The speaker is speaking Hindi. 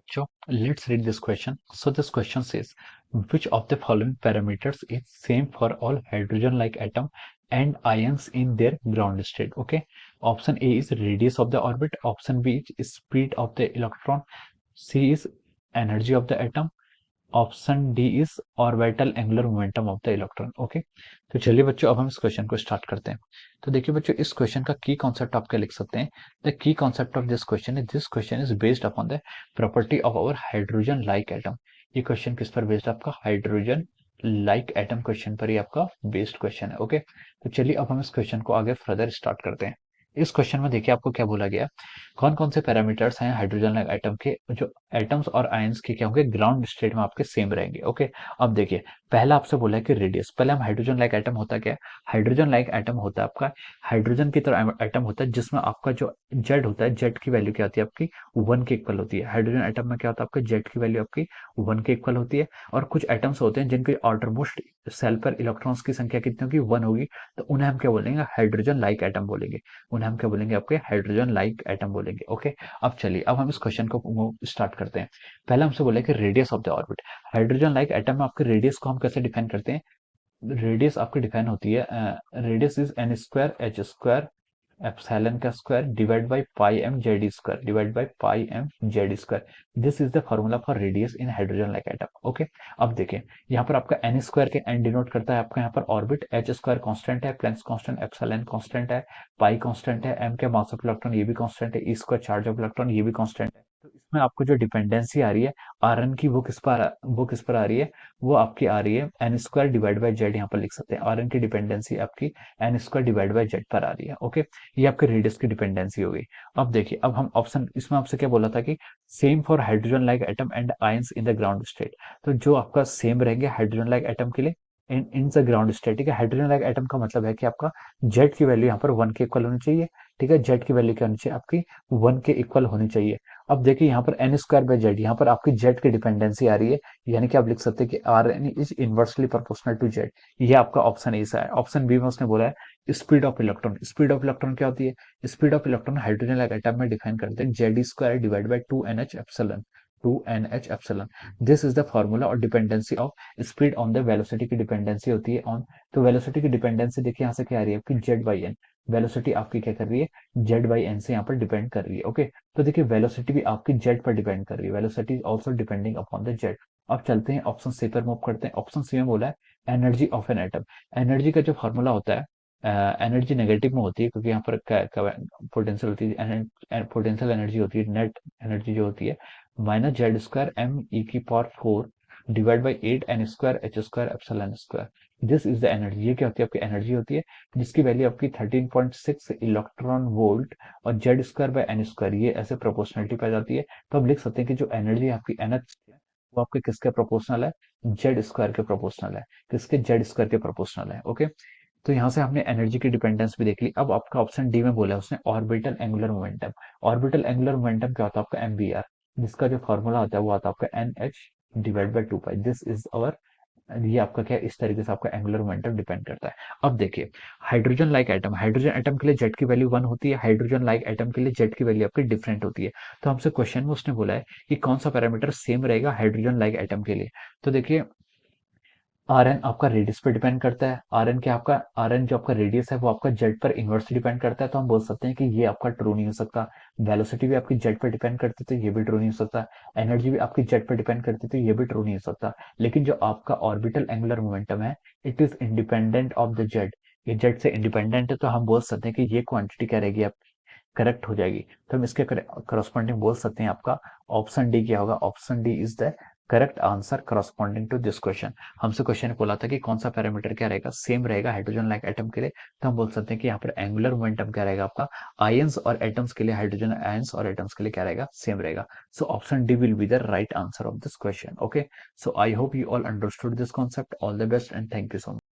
बच्चों, let's read this question. So this question says, which of the following parameters is same for all hydrogen-like atom and ions in their ground state? Okay. Option A is radius of the orbit. Option B is speed of the electron. C is energy of the atom. Option D is orbital angular momentum of the electron. Okay, तो चलिए बच्चों अब हम इस क्वेश्चन को स्टार्ट करते हैं। तो देखिए बच्चों, इस क्वेश्चन का की कॉन्सेप्ट आप क्या लिख सकते हैं। The key concept of this question is this question is based upon the property of our hydrogen like atom. ये क्वेश्चन किस पर बेस्ड है? आपका हाइड्रोजन लाइक एटम क्वेश्चन पर ही आपका बेस्ड क्वेश्चन है। ओके, तो चलिए अब हम इस क्वेश्चन को आगे फर्दर स्टार्ट करते हैं। इस क्वेश्चन में देखिए आपको क्या बोला गया, कौन कौन से पैरामीटर्स हैं हाइड्रोजन लाइक एटम के जो एटम्स और आयंस के क्या होंगे ग्राउंड स्टेट में आपके सेम रहेंगे। ओके, अब देखिए पहला आपसे बोला है कि रेडियस। पहले हम हाइड्रोजन लाइक एटम होता क्या है? हाइड्रोजन लाइक एटम होता है आपका हाइड्रोजन की तरह एटम होता है जिसमें आपका जो जेड होता है, जेड की वैल्यू क्या होती है आपकी 1 के इक्वल होती है। हाइड्रोजन एटम में क्या होता है आपका जेड की वैल्यू आपकी 1 के इक्वल होती है। और कुछ एटम्स होते हैं जिनके आउटरमोस्ट सेल पर इलेक्ट्रॉन्स की संख्या कितनी होगी? 1 होगी। तो उन्हें हम क्या बोलेंगे? हाइड्रोजन लाइक एटम बोलेंगे। उन्हें हम क्या बोलेंगे? आपके हाइड्रोजन लाइक एटम बोलेंगे। ओके, अब चलिए अब हम इस क्वेश्चन को स्टार्ट करते हैं। पहले हमसे बोला कि radius of the orbit. Hydrogen like atom में आपके रेडियस को हम कैसे डिफाइन करते हैं? रेडियस आपकी डिफाइन होती है, radius is n square h square epsilon का square divide by pi m z square divide by pi m z square. This is the formula for radius in hydrogen like atom. Okay, अब देखिए यहाँ पर आपका एन स्क्वायर के एन डिनोट करता है आपका यहाँ पर ऑर्बिट, एच स्क्वायर कांस्टेंट है, प्लैंक्स कांस्टेंट, एप्सिलॉन कांस्टेंट है, पाई कांस्टेंट है, एम के मास ऑफ इलेक्ट्रॉन ये भी कांस्टेंट है, E square charge of electron ये भी कांस्टेंट है। तो इसमें आपको जो डिपेंडेंसी आ रही है आर एन की, वो किस पर आ रही है? वो आपकी आ रही है N square divide by Z. यहाँ पर लिख सकते हैं आर एन की डिपेंडेंसी आपकी N square divide by Z पर आ रही है। ओके, ये आपके रेडियस की डिपेंडेंसी हो गई। अब देखिए अब हम ऑप्शन, इसमें आपसे क्या बोला था कि same for hydrogen like atom and ions in the ground state. तो जो आपका सेम रहेंगे हाइड्रोजन लाइक एटम के लिए इन द ग्राउंड स्टेट। ठीक है, हाइड्रोजन लाइक एटम का मतलब है कि आपका जेड की वैल्यू यहाँ पर 1 के इक्वल होनी चाहिए। ठीक है, जेड की वैल्यू क्या होनी चाहिए? आपकी 1 के इक्वल होनी चाहिए। अब देखिए यहाँ पर एन स्क्वायर बाय जेड, यहाँ पर आपकी जेड की डिपेंडेंसी आ रही है, यानी कि आप लिख सकते हैं कि R N is inversely proportional to Z. ये आपका ऑप्शन ए सा है। ऑप्शन बी में उसने बोला है speed of electron. Speed of electron क्या होती है? Speed of electron hydrogen like atom में डिफाइन करते हैं z square divide by 2 NH epsilon. 2 NH epsilon, this is the formula. और dependency of speed on the velocity की डिपेंडेंसी होती है ऑन। तो वेलोसिटी की डिपेंडेंसी देखिए यहाँ से क्या आ रही है आपकी जेड बाई एन। वेलोसिटी आपकी क्या कर रही है? जेड बाई एन से यहाँ पर डिपेंड कर रही है। ओके, तो देखिए वेलोसिटी भी आपकी जेड पर डिपेंड कर रही है। Velocity is also depending upon the Z. अब चलते हैं ऑप्शन सी पर मूव करते हैं। ऑप्शन सी में बोला है energy of an atom. Energy का जो फॉर्मूला होता है, एनर्जी नेगेटिव में होती है क्योंकि यहाँ पर पोटेंशियल होती है, पोटेंशियल एनर्जी होती है, नेट एनर्जी जो होती है minus z square m e की power 4 divide by 8 n square h square epsilon square. This is the energy. ये क्या होती है? आपकी एनर्जी होती है जिसकी वैल्यू आपकी 13.6 इलेक्ट्रॉन वोल्ट और Z square by N square ये ऐसे प्रोपोर्शनलिटी पाई जाती है। तो हम लिख सकते हैं कि जो एनर्जी आपकी एनएच है वो आपके किसके प्रोपोर्शनल है? जेड स्क्वायर के प्रोपोर्शनल है। किसके? जेड स्क्वायर के प्रोपोर्शनल है। ओके, तो यहाँ से हमने एनर्जी की डिपेंडेंस भी देख ली। अब आपका ऑप्शन डी में बोला है उसने orbital angular momentum. Orbital angular momentum क्या होता है? आपका एमवीआर, जिसका जो फॉर्मूला होता है वो आता है आपका N H divide by 2 pi. This is our, ये आपका क्या इस तरीके से आपका एंगुलर मोमेंटम डिपेंड करता है। अब देखिए hydrogen like atom, hydrogen atom के लिए जेड की वैल्यू 1 होती है, हाइड्रोजन लाइक एटम के लिए जेड की वैल्यू आपकी डिफरेंट होती है। तो हमसे क्वेश्चन में उसने बोला है कि कौन सा पैरामीटर सेम रहेगा हाइड्रोजन लाइक एटम के लिए। तो देखिए आर एन आपका रेडियस पर डिपेंड करता है। आर एन क्या आपका, आर एन जो आपका रेडियस है वो आपका जेड पर इनवर्सली डिपेंड करता है। तो हम बोल सकते हैं कि ये आपका ट्रू नहीं हो सकता। वेलोसिटी भी आपकी जेड पर डिपेंड करती है तो ये भी ट्रू नहीं हो सकता। एनर्जी भी आपकी जेड पर डिपेंड करती है तो ये भी ट्रू नहीं हो सकता। लेकिन जो आपका ऑर्बिटल एंगुलर मोमेंटम है it is independent of the Z. ये जेड से इंडिपेंडेंट है तो हम बोल सकते हैं कि ये क्वांटिटी क्या रहेगी? आप करेक्ट हो जाएगी। तो हम इसके करस्पॉन्डिंग बोल सकते हैं आपका ऑप्शन डी क्या होगा? Option D is the correct answer corresponding to this question. हमसे क्वेश्चन बोला था कि कौन सा पैरामीटर क्या रहेगा सेम रहेगा हाइड्रोजन लाइक एटम के लिए। तो हम बोल सकते हैं कि यहाँ पर एंगुलर मोमेंटम क्या रहेगा आपका आयंस और एटम्स के लिए, हाइड्रोजन आयंस और एटम्स के लिए क्या रहेगा? सेम रहेगा। So option D will be the right answer of this question. Okay, so I hope you all understood this concept. All the best and thank you so much.